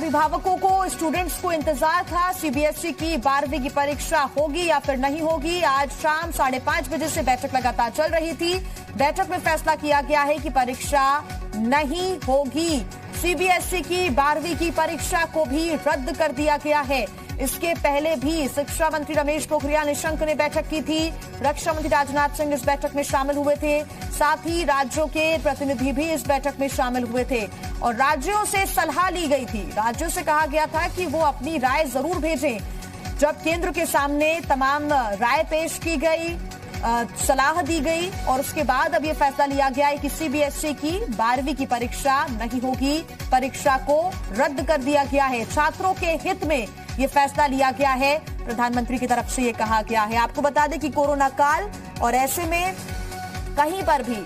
अभिभावकों को, स्टूडेंट्स को इंतजार था सीबीएसई की 12वीं की परीक्षा होगी या फिर नहीं होगी। आज शाम 5:30 बजे से बैठक लगातार चल रही थी। बैठक में फैसला किया गया है कि परीक्षा नहीं होगी। सीबीएसई की 12वीं की परीक्षा को भी रद्द कर दिया गया है। इसके पहले भी शिक्षा मंत्री रमेश पोखरियाल निशंक ने बैठक की थी। रक्षा मंत्री राजनाथ सिंह इस बैठक में शामिल हुए थे। साथ ही राज्यों के प्रतिनिधि भी इस बैठक में शामिल हुए थे और राज्यों से सलाह ली गई थी। राज्यों से कहा गया था कि वो अपनी राय जरूर भेजें। जब केंद्र के सामने तमाम राय पेश की गई, सलाह दी गई और उसके बाद अब ये फैसला लिया गया है कि सीबीएसई की 12वीं की परीक्षा नहीं होगी। परीक्षा को रद्द कर दिया गया है। छात्रों के हित में ये फैसला लिया गया है। प्रधानमंत्री की तरफ से ये कहा गया है। आपको बता दें कि कोरोना काल और ऐसे में कहीं पर भी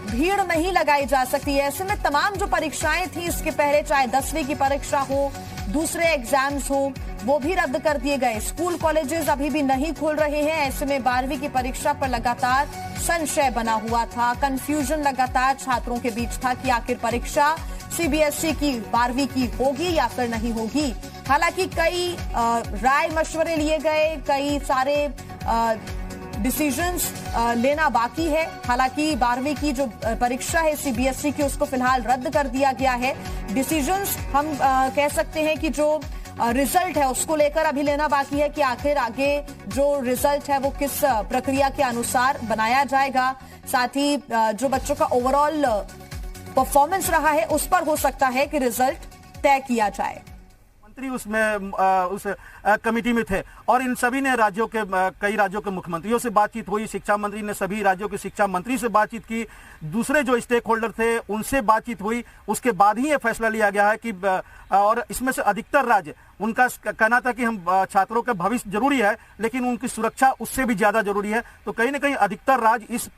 भीड़ नहीं लगाई जा सकती है। ऐसे में तमाम जो परीक्षाएं थी इसके पहले, चाहे 10वीं की परीक्षा हो, दूसरे एग्जाम्स हो, वो भी रद्द कर दिए गए। स्कूल कॉलेजेस अभी भी नहीं खुल रहे हैं। ऐसे में 12वीं की परीक्षा पर लगातार संशय बना हुआ था। कंफ्यूजन लगातार छात्रों के बीच था कि आखिर परीक्षा सीबीएसई की 12वीं की होगी या फिर नहीं होगी। हालांकि कई राय मशवरे लिए गए, कई सारे डिसीजंस लेना बाकी है। हालांकि 12वीं की जो परीक्षा है सीबीएसई की, उसको फिलहाल रद्द कर दिया गया है। डिसीजंस हम कह सकते हैं कि जो रिजल्ट है उसको लेकर अभी लेना बाकी है कि आखिर आगे जो रिजल्ट है वो किस प्रक्रिया के अनुसार बनाया जाएगा। साथ ही जो बच्चों का ओवरऑल परफॉर्मेंस रहा है उस पर हो सकता है कि रिजल्ट तय किया जाए। उसमें उस कमेटी में थे और इन सभी ने राज्यों के कई राज्यों के मुख्यमंत्रियों से बातचीत हुई। शिक्षा मंत्री ने सभी राज्यों के शिक्षा मंत्री से बातचीत की। दूसरे जो स्टेक होल्डर थे उनसे बातचीत हुई। उसके बाद ही ये फैसला लिया गया है कि और इसमें से अधिकतर राज्य, उनका कहना था कि हम छात्रों का भविष्य जरूरी है लेकिन उनकी सुरक्षा उससे भी ज्यादा जरूरी है। तो कहीं ना कहीं अधिकतर राज्य इस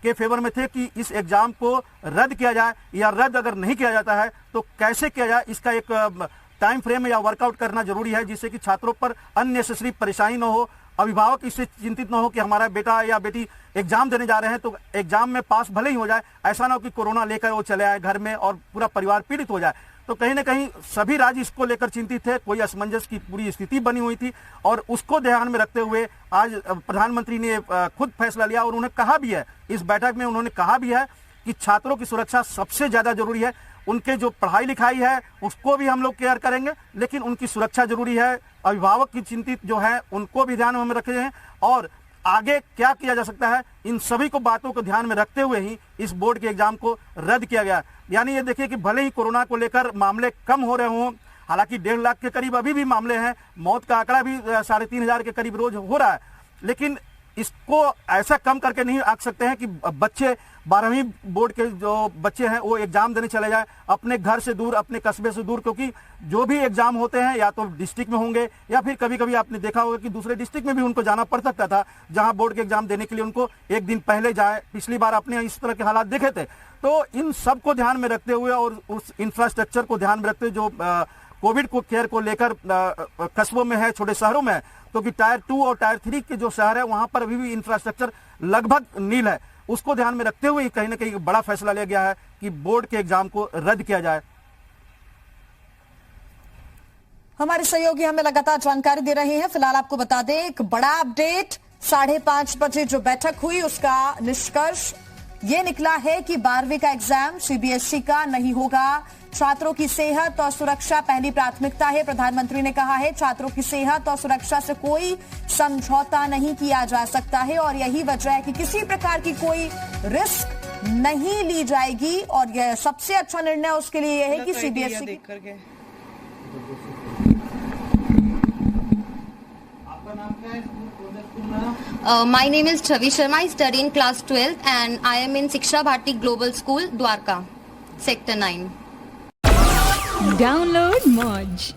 के फेवर में थे कि इस एग्जाम को रद्द किया जाए, या रद्द अगर नहीं किया जाता है तो कैसे किया जाए, इसका एक टाइम फ्रेम या वर्कआउट करना जरूरी है, जिससे कि छात्रों पर अननेसेसरी परेशानी न हो, अभिभावक इससे चिंतित न हो कि हमारा बेटा या बेटी एग्जाम देने जा रहे हैं तो एग्जाम में पास भले ही हो जाए, ऐसा ना हो कि कोरोना लेकर वो चले आए घर में और पूरा परिवार पीड़ित हो जाए। तो कहीं ना कहीं सभी राज्य इसको लेकर चिंतित थे। कोई असमंजस की पूरी स्थिति बनी हुई थी और उसको ध्यान में रखते हुए आज प्रधानमंत्री ने खुद फैसला लिया और उन्होंने कहा भी है, इस बैठक में उन्होंने कहा भी है कि छात्रों की सुरक्षा सबसे ज्यादा जरूरी है। उनके जो पढ़ाई लिखाई है उसको भी हम लोग केयर करेंगे, लेकिन उनकी सुरक्षा जरूरी है। अभिभावक की चिंतित जो है उनको भी ध्यान में रखे हैं और आगे क्या किया जा सकता है, इन सभी को बातों को ध्यान में रखते हुए ही इस बोर्ड के एग्जाम को रद्द किया गया। यानी ये देखिए कि भले ही कोरोना को लेकर मामले कम हो रहे हों, हालांकि 1.5 लाख के करीब अभी भी मामले हैं, मौत का आंकड़ा भी 3,500 के करीब रोज हो रहा है, लेकिन इसको ऐसा कम करके नहीं आंक सकते हैं कि बच्चे 12वीं बोर्ड के जो बच्चे हैं वो एग्जाम देने चले जाए अपने घर से दूर, अपने कस्बे से दूर, क्योंकि जो भी एग्जाम होते हैं या तो डिस्ट्रिक्ट में होंगे या फिर कभी कभी आपने देखा होगा कि दूसरे डिस्ट्रिक्ट में भी उनको जाना पड़ सकता था, जहां बोर्ड के एग्जाम देने के लिए उनको एक दिन पहले जाए। पिछली बार आपने इस तरह के हालात देखे थे। तो इन सब को ध्यान में रखते हुए और उस इंफ्रास्ट्रक्चर को ध्यान में रखते हुए जो कोविड को केयर को लेकर कस्बों में है, छोटे शहरों में है, क्योंकि टायर 2 और टायर 3 के जो शहर है वहां पर अभी भी इंफ्रास्ट्रक्चर लगभग नील है, उसको ध्यान में रखते हुए कहीं ना कहीं बड़ा फैसला लिया गया है कि बोर्ड के एग्जाम को रद्द किया जाए। हमारे सहयोगी हमें लगातार जानकारी दे रहे हैं। फिलहाल आपको बता दें एक बड़ा अपडेट, 5:30 बजे जो बैठक हुई उसका निष्कर्ष ये निकला है कि 12वीं का एग्जाम सीबीएसई का नहीं होगा। छात्रों की सेहत और सुरक्षा पहली प्राथमिकता है। प्रधानमंत्री ने कहा है छात्रों की सेहत और सुरक्षा से कोई समझौता नहीं किया जा सकता है और यही वजह है कि किसी प्रकार की कोई रिस्क नहीं ली जाएगी और यह सबसे अच्छा निर्णय उसके लिए यह है कि CBSE My name is Chavi Sharma. I study in class 12th and I am in Shiksha Bharti Global School, Dwarka, Sector 9. Download Moj.